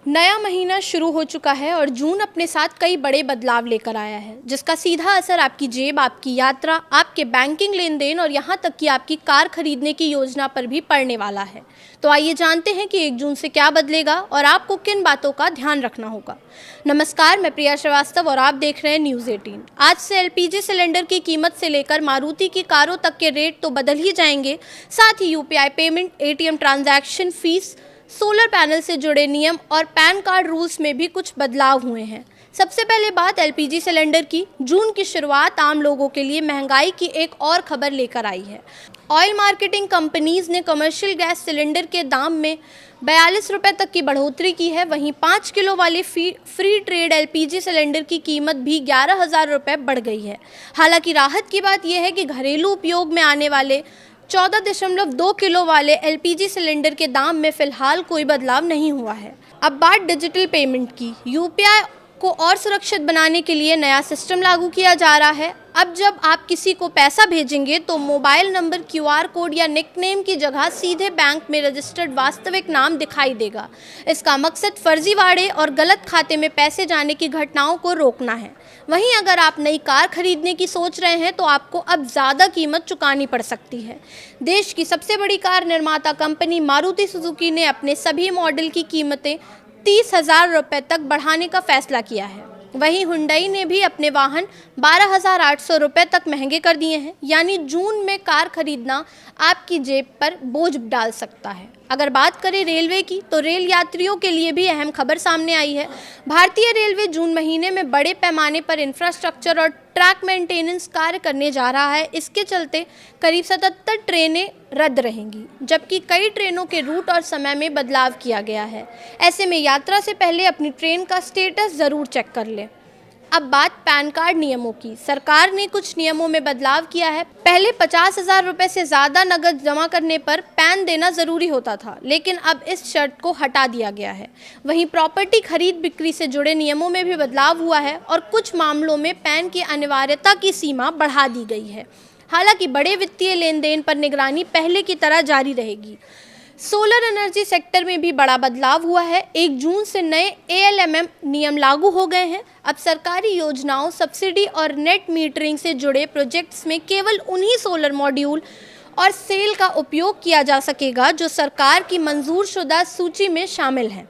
नया महीना शुरू हो चुका है और जून अपने साथ कई बड़े बदलाव लेकर आया है, जिसका सीधा असर आपकी जेब, आपकी यात्रा, आपके बैंकिंग लेन देन और यहाँ तक कि आपकी कार खरीदने की योजना पर भी पड़ने वाला है। तो आइए जानते हैं कि 1 जून से क्या बदलेगा और आपको किन बातों का ध्यान रखना होगा। नमस्कार, मैं प्रिया श्रीवास्तव और आप देख रहे हैं न्यूज़ 18। आज से एलपीजी सिलेंडर की कीमत से लेकर मारुति की कारों तक के रेट तो बदल ही जाएंगे, साथ ही UPI payment, ATM transaction fees, solar panel से जुड़े नियम और पैन कार्ड रूल्स में भी कुछ बदलाव हुए हैं। सबसे पहले बात एलपीजी सिलेंडर की। जून की शुरुआत आम लोगों के लिए महंगाई की एक और खबर लेकर आई है। ऑयल मार्केटिंग कंपनीज ने कमर्शियल गैस सिलेंडर के दाम में 42 रुपये तक की बढ़ोतरी की है। वहीं 5 किलो वाले फ्री ट्रेड एलपीजी सिलेंडर की कीमत भी 11,000 रुपये बढ़ गई है। हालांकि राहत की बात यह है कि घरेलू उपयोग में आने वाले 14.2 किलो वाले एलपीजी सिलेंडर के दाम में फिलहाल कोई बदलाव नहीं हुआ है। अब बात डिजिटल पेमेंट की। यूपीआई को और सुरक्षित बनाने के लिए नया सिस्टम लागू किया जा रहा है। अब जब आप किसी को पैसा भेजेंगे तो मोबाइल नंबर, क्यूआर कोड या निकनेम की जगह सीधे बैंक में रजिस्टर्ड वास्तविक नाम दिखाई देगा। इसका मकसद फर्जीवाड़े और गलत खाते में पैसे जाने की घटनाओं को रोकना है। वहीं अगर आप नई कार खरीदने की सोच रहे हैं तो आपको अब ज़्यादा कीमत चुकानी पड़ सकती है। देश की सबसे बड़ी कार निर्माता कंपनी मारुति सुजुकी ने अपने सभी मॉडल की कीमतें 30,000 रुपये तक बढ़ाने का फैसला किया है। वहीं हुंडई ने भी अपने वाहन 12,800 रुपये तक महंगे कर दिए हैं। यानी जून में कार खरीदना आपकी जेब पर बोझ डाल सकता है। अगर बात करें रेलवे की, तो रेल यात्रियों के लिए भी अहम खबर सामने आई है। भारतीय रेलवे जून महीने में बड़े पैमाने पर इंफ्रास्ट्रक्चर और ट्रैक मेंटेनेंस कार्य करने जा रहा है। इसके चलते करीब 77 ट्रेनें रद्द रहेंगी, जबकि कई ट्रेनों के रूट और समय में बदलाव किया गया है। ऐसे में यात्रा से पहले अपनी ट्रेन का स्टेटस ज़रूर चेक कर लें। अब बात पैन कार्ड नियमों की। सरकार ने कुछ नियमों में बदलाव किया है। पहले 50,000 रुपये से ज़्यादा नकद जमा करने पर पैन देना ज़रूरी होता था, लेकिन अब इस शर्त को हटा दिया गया है। वहीं प्रॉपर्टी खरीद बिक्री से जुड़े नियमों में भी बदलाव हुआ है और कुछ मामलों में पैन की अनिवार्यता की सीमा बढ़ा दी गई है। हालांकि बड़े वित्तीय लेन देन पर निगरानी पहले की तरह जारी रहेगी। सोलर एनर्जी सेक्टर में भी बड़ा बदलाव हुआ है। 1 जून से नए एएलएमएम नियम लागू हो गए हैं। अब सरकारी योजनाओं, सब्सिडी और नेट मीटरिंग से जुड़े प्रोजेक्ट्स में केवल उन्हीं सोलर मॉड्यूल और सेल का उपयोग किया जा सकेगा जो सरकार की मंजूरशुदा सूची में शामिल हैं।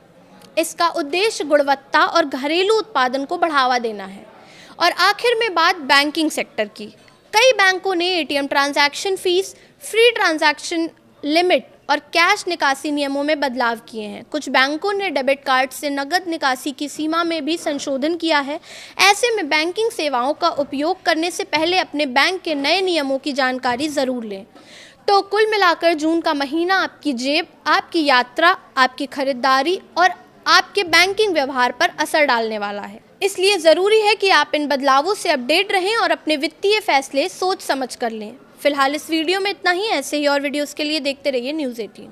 इसका उद्देश्य गुणवत्ता और घरेलू उत्पादन को बढ़ावा देना है। और आखिर में बात बैंकिंग सेक्टर की। कई बैंकों ने ATM transaction fees, free transaction limit और कैश निकासी नियमों में बदलाव किए हैं। कुछ बैंकों ने डेबिट कार्ड से नकद निकासी की सीमा में भी संशोधन किया है। ऐसे में बैंकिंग सेवाओं का उपयोग करने से पहले अपने बैंक के नए नियमों की जानकारी ज़रूर लें। तो कुल मिलाकर जून का महीना आपकी जेब, आपकी यात्रा, आपकी खरीदारी और आपके बैंकिंग व्यवहार पर असर डालने वाला है। इसलिए ज़रूरी है कि आप इन बदलावों से अपडेट रहें और अपने वित्तीय फैसले सोच समझ कर लें। फिलहाल इस वीडियो में इतना ही। ऐसे ही और वीडियोस के लिए देखते रहिए न्यूज़ 18।